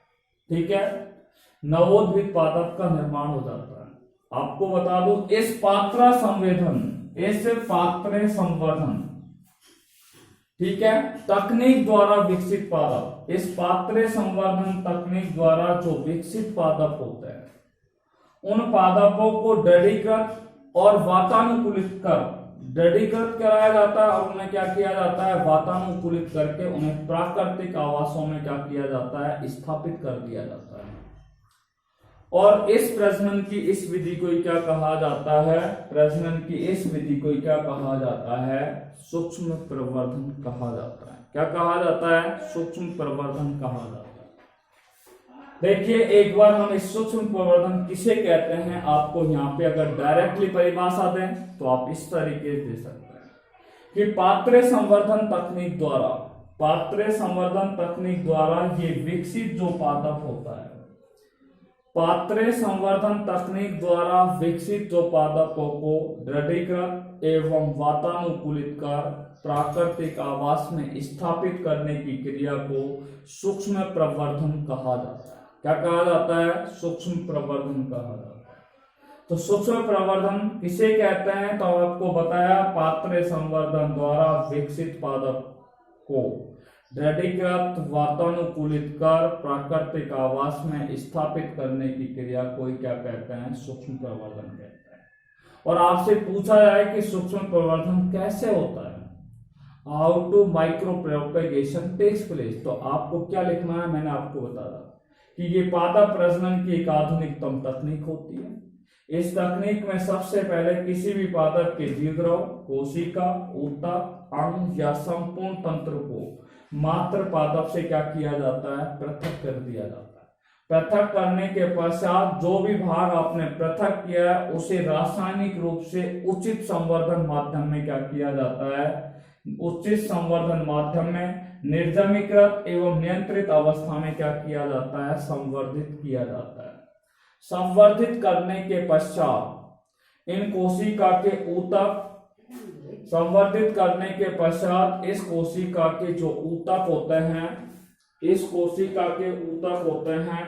ठीक है, नवोद्भिद पादप का निर्माण हो जाता है। आपको बता दूं, इस पात्र संवर्धन, ठीक है, तकनीक द्वारा विकसित पादप, इस पात्र संवर्धन तकनीक द्वारा जो विकसित पादप होते हैं, उन पादपों को दृढ़ीकृत और वातानुकूलित कराया जाता है और उन्हें क्या किया जाता है, वातानुकूलित करके उन्हें प्राकृतिक आवासों में क्या किया जाता है, स्थापित कर दिया जाता है। और इस प्रजनन की इस विधि को क्या कहा जाता है, प्रजनन की इस विधि को क्या कहा जाता है, सूक्ष्म प्रवर्धन कहा जाता है। क्या कहा जाता है, सूक्ष्म प्रवर्धन कहा जाता है। देखिए एक बार हम इस सूक्ष्म प्रवर्धन किसे कहते हैं, आपको यहाँ पे अगर डायरेक्टली परिभाषा दें तो आप इस तरीके से दे सकते हैं कि पात्र संवर्धन तकनीक द्वारा ये विकसित जो पादप होता है, पात्र संवर्धन तकनीक द्वारा विकसित जो पादपों को दृढ़ीकृत एवं वातानुकूलित कर प्राकृतिक आवास में स्थापित करने की क्रिया को सूक्ष्म प्रवर्धन कहा जाता है। क्या कहा जाता है, सूक्ष्म प्रवर्धन कहा जाता है। तो सूक्ष्म प्रवर्धन किसे कहते हैं, तो आपको बताया, पात्र संवर्धन द्वारा विकसित पादप को दृढ़ीकृत वातानुकूलित कर प्राकृतिक आवास में स्थापित करने की क्रिया को क्या कहते हैं, सूक्ष्म प्रवर्धन कहते हैं। और आपसे पूछा जाए कि सूक्ष्म प्रवर्धन कैसे होता है, how to micro propagation takes place, तो आपको क्या लिखना है, मैंने आपको बताया कि ये पादप प्रजनन की एक आधुनिकतम तकनीक होती है। इस तकनीक में सबसे पहले किसी भी पादप के जीवद्रव, कोशिका, ऊतक, अंग या संपूर्ण तंत्र को मात्र पादप से क्या किया जाता है, पृथक कर दिया जाता है। पृथक करने के पश्चात जो भी भाग आपने पृथक किया है उसे रासायनिक रूप से उचित संवर्धन माध्यम में क्या किया जाता है, उचित संवर्धन माध्यम में निर्जमीकृत एवं नियंत्रित अवस्था में क्या किया जाता है, संवर्धित किया जाता है। संवर्धित करने के पश्चात इन कोशिका के ऊतक, संवर्धित करने के पश्चात इस कोशिका के जो ऊतक होते हैं, इस कोशिका के ऊतक होते हैं,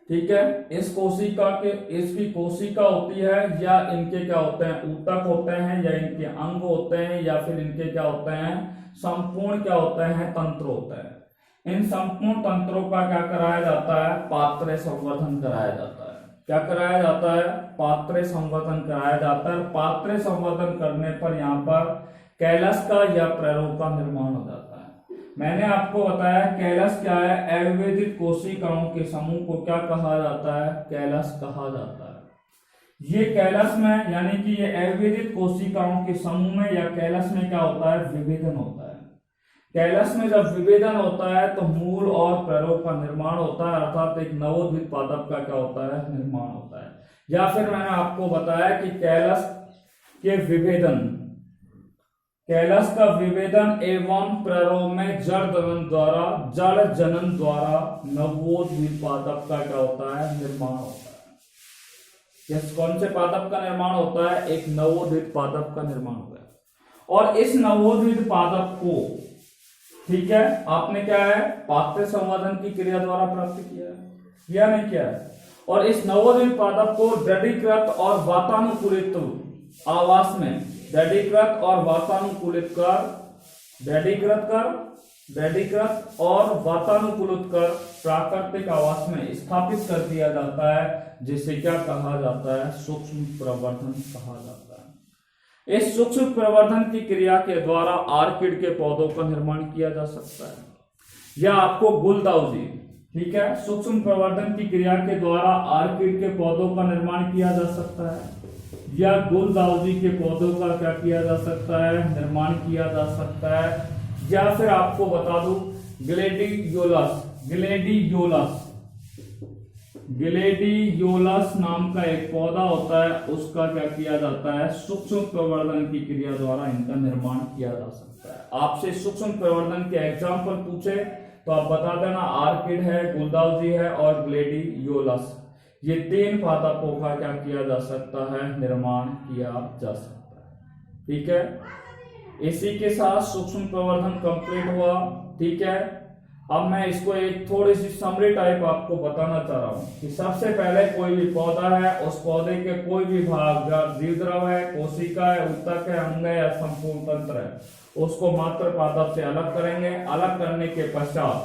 ठीक है, इस कोशिका के, इसकी कोशिका होती है या इनके क्या होते हैं, ऊतक होते हैं या इनके अंग होते हैं या फिर इनके क्या होते हैं, संपूर्ण क्या होते हैं, तंत्र होते हैं। इन संपूर्ण तंत्रों का क्या कराया जाता है, पात्र संवर्धन कराया जाता है। क्या कराया जाता है, पात्र संवर्धन कराया जाता है। पात्र संवर्धन करने पर यहाँ पर कैलस का या प्ररोह का निर्माण हो जाता है। मैंने आपको बताया कैलस क्या है, अविभेदित कोशिकाओं के समूह को क्या कहा जाता है, कैलस कहा जाता है। ये कैलस में यानी कि ये अविभेदित कोशिकाओं के समूह में या कैलस में क्या होता है, विभेदन होता है। कैलस में जब विभेदन होता है तो मूल और प्ररोह का निर्माण होता है, अर्थात एक नवोद्भिद पादप का क्या होता है, निर्माण होता है। या फिर मैंने आपको बताया कि कैलस के विभेदन, कैलस का विभेदन एवं प्ररोह में जड़ जनन द्वारा नवोद्भिद पादप का क्या होता है, निर्माण होता है। यस, कौन से पादप का निर्माण होता है, एक नवोद्भिद पादप का निर्माण होता है। और इस नवोद्भिद पादप को, ठीक है, आपने क्या है, पात्र संवर्धन की क्रिया द्वारा प्राप्त किया है या नहीं किया है। और इस नवोद्भिद पादप को दृढ़ीकृत और वातानुकूलित आवास में, दृढ़ीकृत और वातानुकूलित और वातानुकूलित कर प्राकृतिक आवास में स्थापित कर दिया जाता है, जिसे क्या कहा जाता है, सूक्ष्म प्रवर्धन कहा जाता है। इस सूक्ष्म प्रवर्धन की क्रिया के द्वारा आर्किड के पौधों का निर्माण किया जा सकता है या आपको गुलदाउदी, ठीक है, सूक्ष्म प्रवर्धन की क्रिया के द्वारा आर्किड के पौधों का निर्माण किया जा सकता है या गुलदाउदी के पौधों का क्या किया जा सकता है, निर्माण किया जा सकता है। या फिर आपको बता दूं ग्लेडियोलस ग्लेडियोलस नाम का एक पौधा होता है, उसका क्या किया जाता है, सूक्ष्म प्रवर्धन की क्रिया द्वारा इनका निर्माण किया जा सकता है। आपसे सूक्ष्म प्रवर्धन के एग्जाम्पल पूछे तो आप बता देना, आर्किड है, गुलदाउदी है और ग्लेडियोलस। ये 3 पादपों का क्या किया जा सकता है, निर्माण किया जा सकता है। ठीक है, इसी के साथ सूक्ष्म प्रवर्धन कंप्लीट हुआ। ठीक है, अब मैं इसको एक थोड़ी सी समरी टाइप आपको बताना चाह रहा हूं कि सबसे पहले कोई भी पौधा है, उस पौधे के कोई भी भाग, जीवद्रव है, कोशिका है, ऊतक है, अंग है या संपूर्ण तंत्र है, उसको मात्र पादप से अलग करेंगे। अलग करने के पश्चात,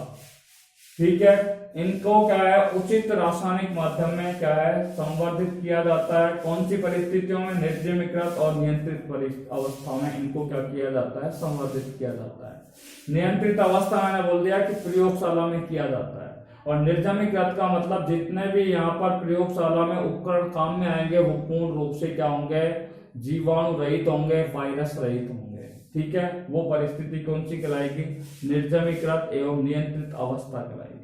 ठीक है, इनको क्या है, उचित रासायनिक माध्यम में क्या है, संवर्धित किया जाता है। कौन सी परिस्थितियों में, निर्जमीकृत और नियंत्रित अवस्था में इनको क्या किया जाता है, संवर्धित किया जाता है। नियंत्रित अवस्था मैंने बोल दिया कि प्रयोगशाला में किया जाता है, और निर्जमीकृत का मतलब जितने भी यहाँ पर प्रयोगशाला में उपकरण काम में आएंगे वो पूर्ण रूप से क्या होंगे, जीवाणु रहित होंगे, वायरस रहित होंगे। ठीक है, वो परिस्थिति कौन सी कहलाएगी, निर्जमीकृत एवं नियंत्रित अवस्था कहलाएगी।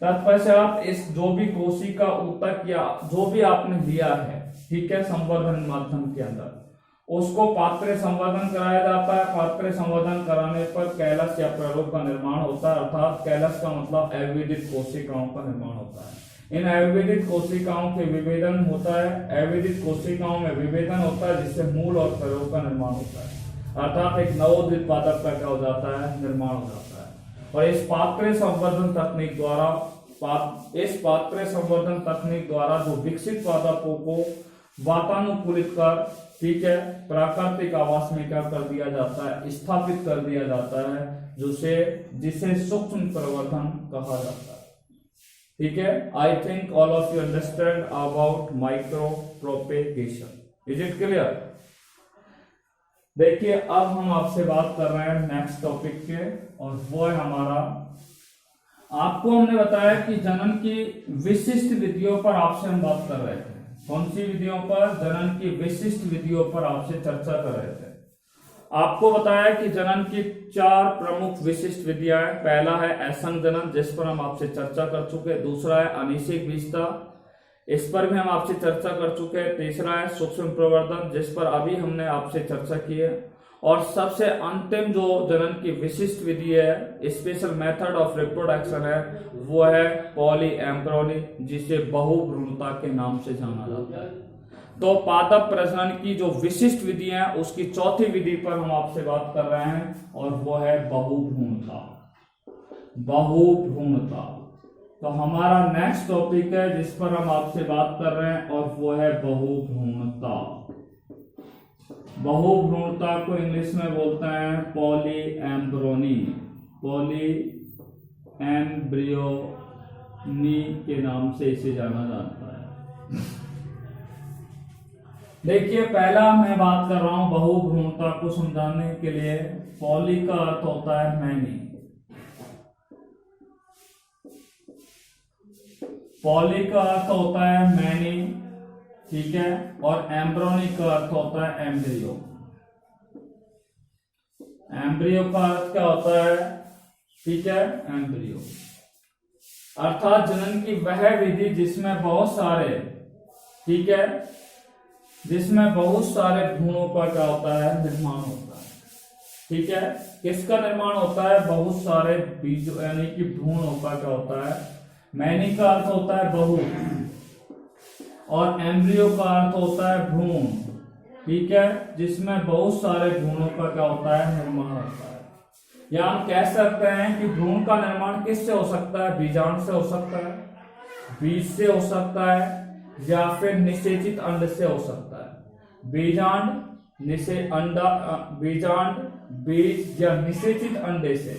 तत्पश्चात इस जो भी कोशिका, ऊतक या जो भी आपने लिया है, ठीक है, संवर्धन माध्यम के अंदर, उसको पात्र संवर्धन कराया जाता है। पात्र संवर्धन कराने पर कैलस या प्ररूप का निर्माण होता है, अर्थात कैलस का मतलब अविदित कोशिकाओं का निर्माण होता है। इन अविदित कोशिकाओं के विभेदन होता है, अविदित कोशिकाओं में विभेदन होता है, जिससे मूल और प्ररूप का निर्माण होता है, अर्थात एक नवोदित पादप का क्या हो जाता है, निर्माण हो जाता है। और इस पात्र संवर्धन तकनीक द्वारा जो विकसित पादपों को वातानुकूलित कर, ठीक है, प्राकृतिक आवास में क्या कर दिया जाता है, स्थापित कर दिया जाता है, जिसे सूक्ष्म प्रवर्धन कहा जाता है। ठीक है, I think all of you understand about micro propagation. Is it clear? देखिए, अब हम आपसे बात कर रहे हैं नेक्स्ट टॉपिक के, और वो है हमारा, आपको हमने बताया कि जनन की विशिष्ट विधियों पर आपसे हम बात कर रहे थे। कौन सी विधियों पर? जनन की विशिष्ट विधियों पर आपसे चर्चा कर रहे थे। आपको बताया कि जनन की 4 प्रमुख विशिष्ट विधियां हैं। पहला है असंग जनन, जिस पर हम आपसे चर्चा कर चुके। दूसरा है अनिषेक बीजता, इस पर भी हम आपसे चर्चा कर चुके हैं। तीसरा है सूक्ष्म प्रवर्धन, जिस पर अभी हमने आपसे चर्चा की है। और सबसे अंतिम जो जनन की विशिष्ट विधि है, स्पेशल मेथड ऑफ रिप्रोडक्शन है, वो है पॉलीएम्ब्रियोनी, जिसे बहुभ्रूणता के नाम से जाना जाता है। तो पादप प्रजनन की जो विशिष्ट विधि है, उसकी चौथी विधि पर हम आपसे बात कर रहे हैं, और वो है बहुभ्रूणता। बहुभ्रूणता तो हमारा नेक्स्ट टॉपिक है जिस पर हम आपसे बात कर रहे हैं, और वो है बहुभ्रूणता। बहुभ्रूणता को इंग्लिश में बोलते हैं पॉलीएम्ब्रियोनी। पॉलीएम्ब्रियोनी के नाम से इसे जाना जाता है। देखिए, पहला मैं बात कर रहा हूं बहुभ्रूणता को समझाने के लिए। पॉली का अर्थ होता है मैनी, पॉली का अर्थ होता है मैनी, ठीक है, और एम्ब्रियोनी का अर्थ होता है एम्ब्रियो। एम्ब्रियो का अर्थ क्या होता है, ठीक है, एम्ब्रियो, अर्थात जनन की वह विधि जिसमें बहुत सारे, ठीक है, जिसमें बहुत सारे भ्रूणों का क्या होता है, निर्माण होता है। ठीक है, किसका निर्माण होता है, बहुत सारे बीज यानी कि भ्रूणों का क्या होता है। मैनी का अर्थ होता है बहु, और एम्ब्रियो का अर्थ होता है भ्रूण, ठीक है, जिसमें बहुत सारे भ्रूणों का क्या होता है, निर्माण होता है। या हम कह सकते हैं कि भ्रूण का निर्माण किससे हो सकता है, बीजांड से हो सकता है, बीज से हो सकता है, या फिर निषेचित अंड से हो सकता है। बीजांड, बीजांड, बीज या निषेचित अंडे से,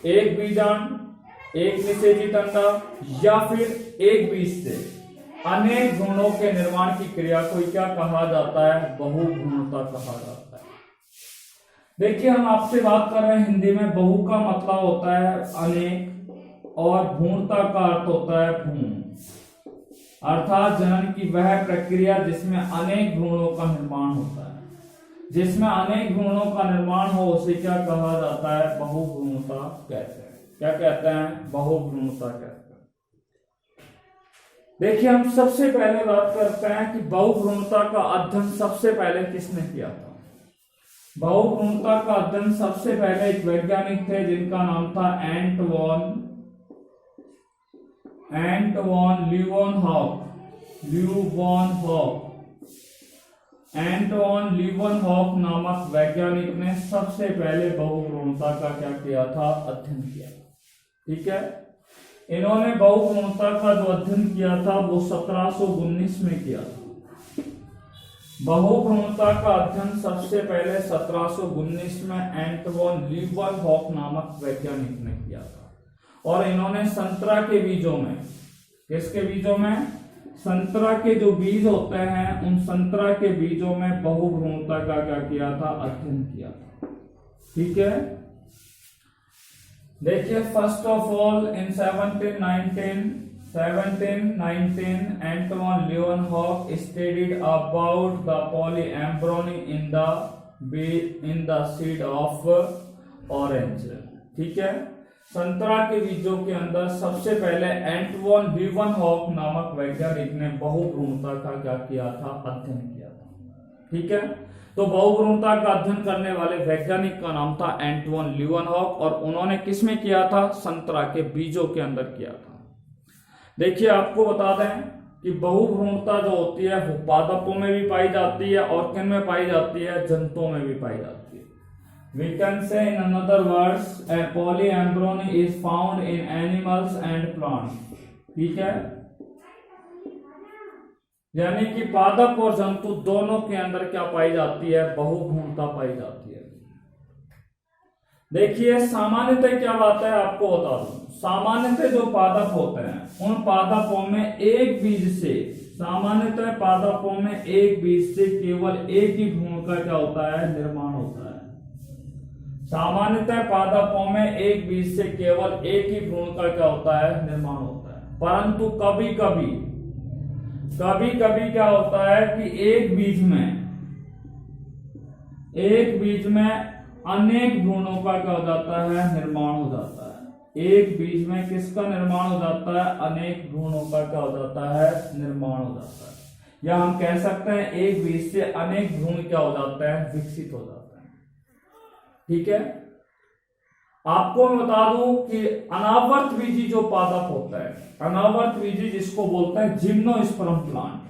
एक बीजांड, एक निषेचित अंडा, या फिर एक बीज से अनेक भ्रूणों के निर्माण की क्रिया को क्या कहा जाता है, बहुभ्रूणता कहा जाता है। देखिए, हम आपसे बात कर रहे हैं हिंदी में। बहु का मतलब होता है अनेक, और भ्रूणता का अर्थ होता है भ्रूण, अर्थात जनन की वह प्रक्रिया जिसमें अनेक भ्रूणों का निर्माण होता है। जिसमें अनेक भ्रूणों का निर्माण हो उसे क्या कहा जाता है, बहुभ्रूणता कहते हैं। क्या कहते हैं, बहुभ्रूणता कहते हैं। देखिए हम सबसे पहले बात करते हैं कि बहुभ्रूणता का अध्ययन सबसे पहले किसने किया था। बहुभ्रूणता का अध्ययन सबसे पहले एक वैज्ञानिक थे जिनका नाम था एंटवन लीवनहॉक नामक वैज्ञानिक ने सबसे पहले बहुभ्रूणता का क्या किया था, अध्ययन किया। ठीक है, इन्होंने बहुभ्रूणता का जो अध्ययन किया था वो 1719 में किया था। बहुभ्रूणता का अध्ययन सबसे पहले 1719 में एंटवन लीवनहॉक नामक वैज्ञानिक ने किया था और इन्होंने संतरा के बीजों में, किसके बीजों में, संतरा के जो बीज होते हैं उन संतरा के बीजों में बहुभ्रूणता का क्या किया था, अध्ययन किया था। ठीक है, देखिए first of all in 1719 Antonie Leeuwenhoek studied about the polyembryony in the seed of orange. ठीक है, संतरा के बीजों के अंदर सबसे पहले एंटवन लीवनहॉक नामक वैज्ञानिक ने बहुभ्रूणता का क्या किया था, अध्ययन किया था। ठीक है, तो बहुभ्रूणता का अध्ययन करने वाले वैज्ञानिक का नाम था एंटवन लीवनहॉक और उन्होंने किसमें किया था, संतरा के बीजों के अंदर किया था। देखिए आपको बता दें कि बहुभ्रूणता जो होती है वो पादपों में भी पाई जाती है और किन में पाई जाती है, जंतुओं में भी पाई जाती है। We can say in another words, a polyembryony is found in animals and plants. ठीक है, यानी कि पादप और जंतु दोनों के अंदर क्या पाई जाती है, बहुभ्रूणता पाई जाती है। देखिए सामान्यतः क्या बात है आपको बता दूं, सामान्यतः जो पादप होते हैं उन पादपों में एक बीज से, सामान्यतः पादपों में एक बीज से केवल एक ही भ्रूण का क्या होता है, निर्माण होता है। सामान्यतः पादपों में एक बीज से केवल एक ही भ्रूण का क्या होता है, निर्माण होता है। परंतु कभी कभी क्या होता है कि एक बीज में अनेक भ्रूणों का क्या हो जाता है, निर्माण हो जाता है। एक बीज में किसका निर्माण हो जाता है, अनेक भ्रूणों का क्या हो जाता है, निर्माण हो जाता है। या हम कह सकते हैं एक बीज से अनेक भ्रूण क्या हो जाते हैं, विकसित हो जाते हैं। ठीक है, आपको मैं बता दूं कि अनावर्त बीजी जो पादप होता है, अनावर्त बीजी जिसको बोलते हैं जिम्नोस्पर्म प्लांट,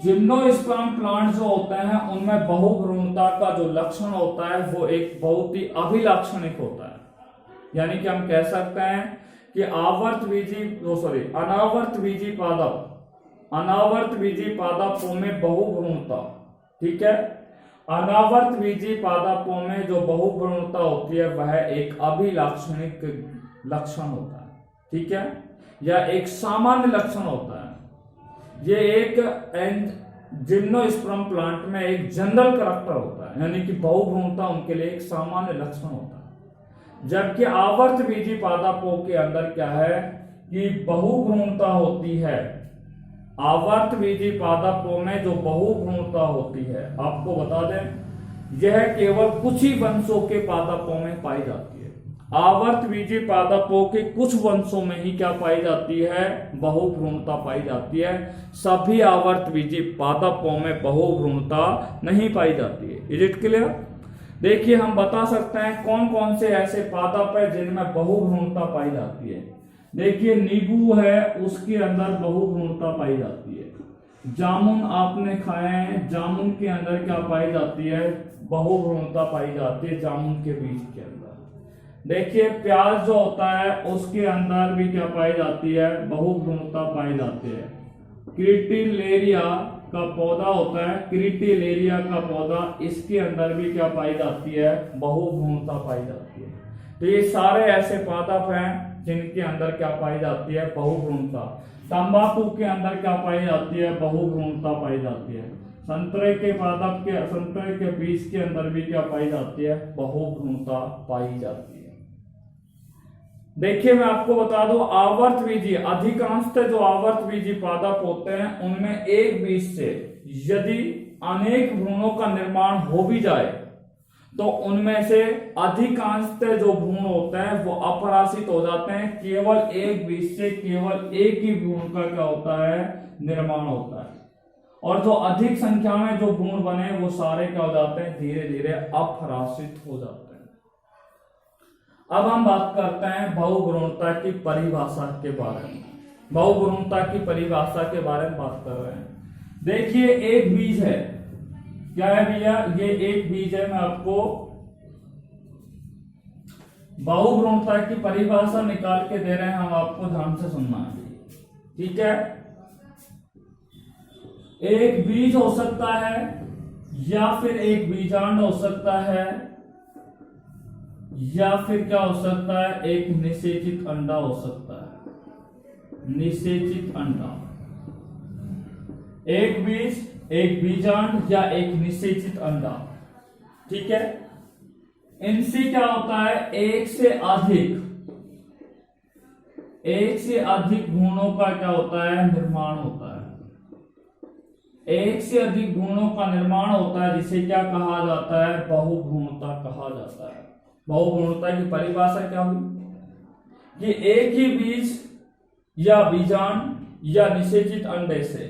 जिम्नोस्पर्म प्लांट जो होते हैं उनमें बहुभ्रूणता का जो लक्षण होता है वो एक बहुत ही अभिलाक्षणिक होता है। यानी कि हम कह सकते हैं कि अनावर्त बीजी पादपों में बहुभ्रूणता, ठीक है, अनावर्त बीजी पादपों में जो बहुभ्रूणता होती है वह एक अभिलाक्षणिक लक्षण होता है। ठीक है, या एक सामान्य लक्षण होता है। ये एक जिम्नोस्पर्म प्लांट में एक जनरल करैक्टर होता है, यानी कि बहुभ्रूणता उनके लिए एक सामान्य लक्षण होता है। जबकि आवर्त बीजी पादपों के अंदर क्या है कि बहुभ्रूणता होती है। आवर्त बीजी पादपों में जो बहुभ्रूणता होती है, आपको बता दें यह केवल कुछ ही वंशों के पादपों में पाई जाती है। आवर्त बीजी पादपों के कुछ वंशों में ही क्या पाई जाती है, बहुभ्रूणता पाई जाती है। सभी आवर्त बीजी पादपों में बहुभ्रूणता नहीं पाई जाती है। Is it clear? देखिए हम बता सकते हैं कौन कौन से ऐसे पादप है जिनमें बहुभ्रूणता पाई जाती है। देखिए नींबू है, उसके अंदर बहुभ्रूणता पाई जाती है। जामुन आपने खाए हैं, जामुन के अंदर क्या पाई जाती है, बहुभ्रूणता पाई जाती है जामुन के बीज के अंदर। देखिए प्याज जो होता है उसके अंदर भी क्या पाई जाती है, बहुभ्रूणता पाई जाती है। क्रिटिलेरिया का पौधा होता है, क्रिटिलेरिया का पौधा, इसके अंदर भी क्या पाई जाती है, बहुभ्रूणता पाई जाती है। तो ये सारे ऐसे पादप हैं जिनके अंदर क्या पाई जाती है, बहुभ्रूणता। तंबाकू के अंदर क्या पाई जाती है, बहुभ्रूणता पाई जाती है। संतरे के पादप के, संतरे के बीज के अंदर भी क्या पाई जाती है, बहुभ्रूणता पाई जाती है। देखिए मैं आपको बता दूं, आवर्त बीजी, अधिकांशतः जो आवर्त बीजी पादप होते हैं उनमें एक बीज से यदि अनेक भ्रूणों का निर्माण हो भी जाए तो उनमें से अधिकांशतः जो भ्रूण होते हैं वो अपराशित हो जाते हैं। केवल एक बीज से केवल एक ही भ्रूण का क्या होता है, निर्माण होता है। और जो अधिक संख्या में जो भ्रूण बने वो सारे क्या हो जाते हैं, धीरे धीरे अपराशित हो जाते हैं। अब हम बात करते हैं बहुभ्रूणता की परिभाषा के बारे में। बहुभ्रूणता की परिभाषा के बारे में बात कर रहे हैं। देखिए एक बीज है, क्या है भैया, ये एक बीज है। मैं आपको बहुभ्रूणता की परिभाषा निकाल के दे रहे हैं, हम आपको ध्यान से सुनना है, ठीक है। एक बीज हो सकता है या फिर एक बीजांड हो सकता है या फिर क्या हो सकता है, एक निषेचित अंडा हो सकता है। निषेचित अंडा, एक बीज, एक बीजांड या एक निषेचित अंडा, ठीक है। इनसे क्या होता है, एक से अधिक भ्रूणों का क्या होता है, निर्माण होता है। एक से अधिक भ्रूणों का निर्माण होता है, जिसे क्या कहा जाता है, बहुभ्रूणता कहा जाता है। बहुभ्रूणता की परिभाषा क्या हुई कि एक ही बीज या बीजांड या निषेचित अंडे से,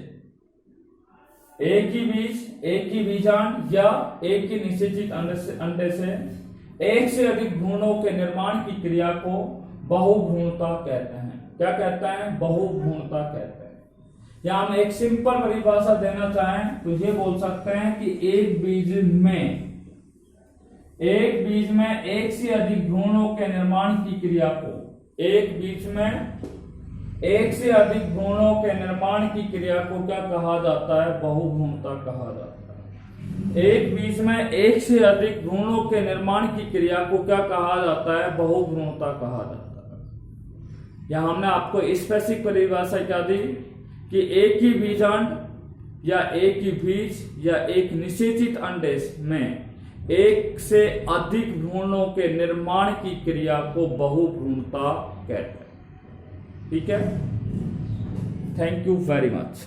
एक ही बीज, एक ही बीजांड या एक ही निषेचित अंडे से एक से अधिक भ्रूणों के निर्माण की क्रिया को बहुभ्रूणता कहते हैं। क्या कहते हैं, बहुभ्रूणता कहते हैं। या हम एक सिंपल परिभाषा देना चाहें तो ये बोल सकते हैं कि एक बीज में एक से अधिक भ्रूणों के निर्माण की क्रिया को, एक बीज में एक से अधिक भ्रूणों के निर्माण की क्रिया को क्या कहा जाता है, बहुभ्रूणता कहा जाता है। एक बीज में एक से अधिक भ्रूणों के निर्माण की क्रिया को क्या कहा जाता है, बहुभ्रूणता कहा जाता है। यहां हमने आपको स्पेसिफिक परिभाषा क्या दी कि एक ही बीजांड या एक ही बीज या एक निषेचित अंडे में एक से अधिक भ्रूणों के निर्माण की क्रिया को बहुभ्रूणता कहते हैं, ठीक है। Thank you very much.